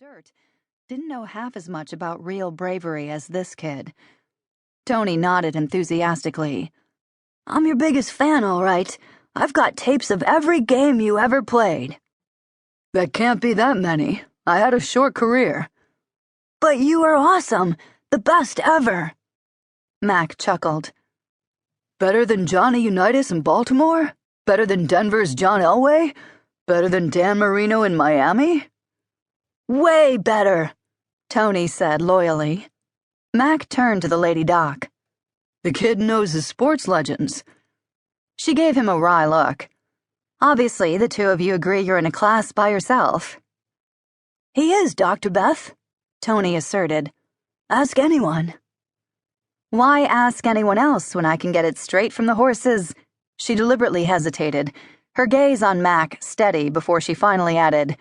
dirt, didn't know half as much about real bravery as this kid. Tony nodded enthusiastically. "I'm your biggest fan, all right. I've got tapes of every game you ever played." "That can't be that many. I had a short career." "But you are awesome. The best ever." Mack chuckled. "Better than Johnny Unitas in Baltimore? Better than Denver's John Elway? Better than Dan Marino in Miami?" "Way better," Tony said loyally. Mack turned to the Lady Doc. "The kid knows his sports legends." She gave him a wry look. "Obviously, the two of you agree you're in a class by yourself." "He is, Dr. Beth," Tony asserted. "Ask anyone." "Why ask anyone else when I can get it straight from the horses?" She deliberately hesitated, her gaze on Mack steady before she finally added,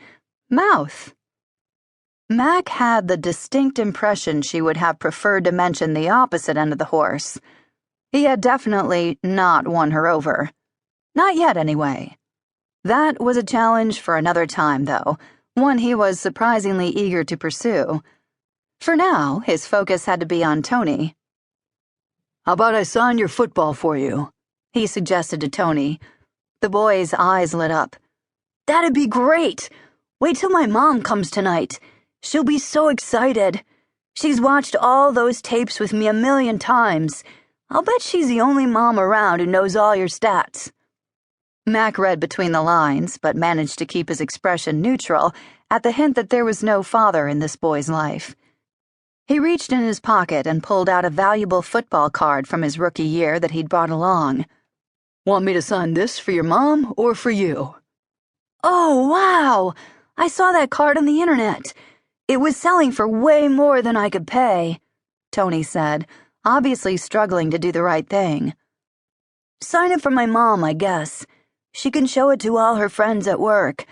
"Mouth." Mack had the distinct impression she would have preferred to mention the opposite end of the horse. He had definitely not won her over. Not yet, anyway. That was a challenge for another time, though, one he was surprisingly eager to pursue. For now, his focus had to be on Tony. "How about I sign your football for you?" he suggested to Tony. The boy's eyes lit up. "That'd be great! Wait till my mom comes tonight. She'll be so excited. She's watched all those tapes with me 1,000,000 times. I'll bet she's the only mom around who knows all your stats." Mack read between the lines, but managed to keep his expression neutral at the hint that there was no father in this boy's life. He reached in his pocket and pulled out a valuable football card from his rookie year that he'd brought along. "Want me to sign this for your mom or for you?" "Oh, wow! I saw that card on the internet. It was selling for way more than I could pay," Tony said, obviously struggling to do the right thing. "Sign it for my mom, I guess. She can show it to all her friends at work.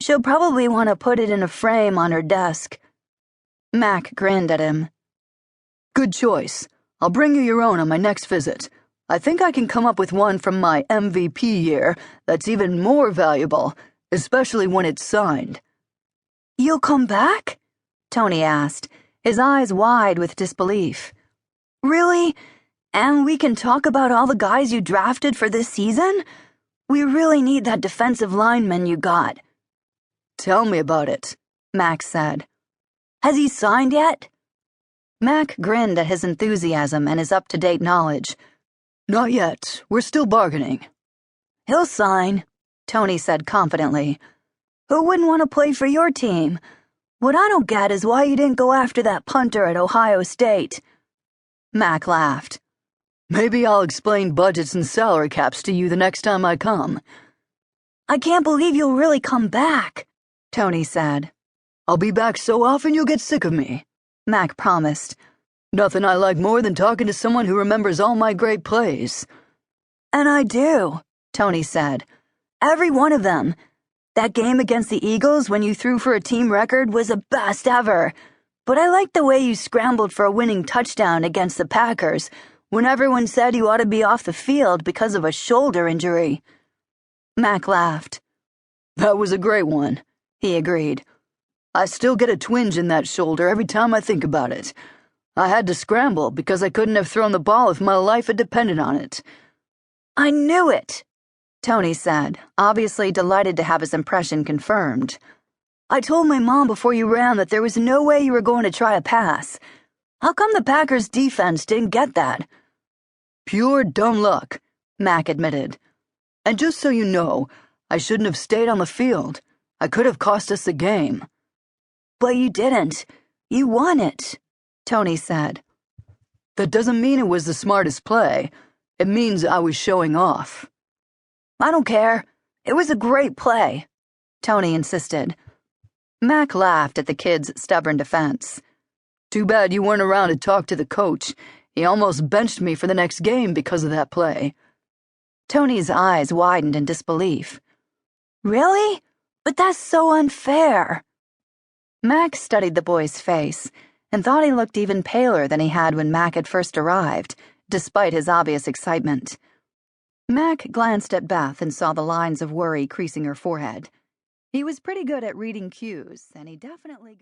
She'll probably want to put it in a frame on her desk." Mack grinned at him. "Good choice. I'll bring you your own on my next visit. I think I can come up with one from my MVP year that's even more valuable, especially when it's signed." "You'll come back?" Tony asked, his eyes wide with disbelief. "Really? And we can talk about all the guys you drafted for this season? We really need that defensive lineman you got." "Tell me about it," Mack said. "Has he signed yet?" Mack grinned at his enthusiasm and his up-to-date knowledge. "Not yet. We're still bargaining." "He'll sign," Tony said confidently. "Who wouldn't want to play for your team? What I don't get is why you didn't go after that punter at Ohio State." Mack laughed. "Maybe I'll explain budgets and salary caps to you the next time I come." "I can't believe you'll really come back," Tony said. "I'll be back so often you'll get sick of me," Mack promised. "Nothing I like more than talking to someone who remembers all my great plays." "And I do," Tony said. "Every one of them. That game against the Eagles when you threw for a team record was the best ever. But I liked the way you scrambled for a winning touchdown against the Packers when everyone said you ought to be off the field because of a shoulder injury." Mack laughed. "That was a great one," he agreed. "I still get a twinge in that shoulder every time I think about it. I had to scramble because I couldn't have thrown the ball if my life had depended on it." "I knew it," Tony said, obviously delighted to have his impression confirmed. "I told my mom before you ran that there was no way you were going to try a pass. How come the Packers' defense didn't get that?" "Pure dumb luck," Mack admitted. "And just so you know, I shouldn't have stayed on the field. I could have cost us the game." "But you didn't. You won it," Tony said. "That doesn't mean it was the smartest play. It means I was showing off." "I don't care. It was a great play," Tony insisted. Mack laughed at the kid's stubborn defense. "Too bad you weren't around to talk to the coach. He almost benched me for the next game because of that play." Tony's eyes widened in disbelief. "Really? But that's so unfair." Mack studied the boy's face and thought he looked even paler than he had when Mack had first arrived, despite his obvious excitement. Mack glanced at Beth and saw the lines of worry creasing her forehead. He was pretty good at reading cues, and he definitely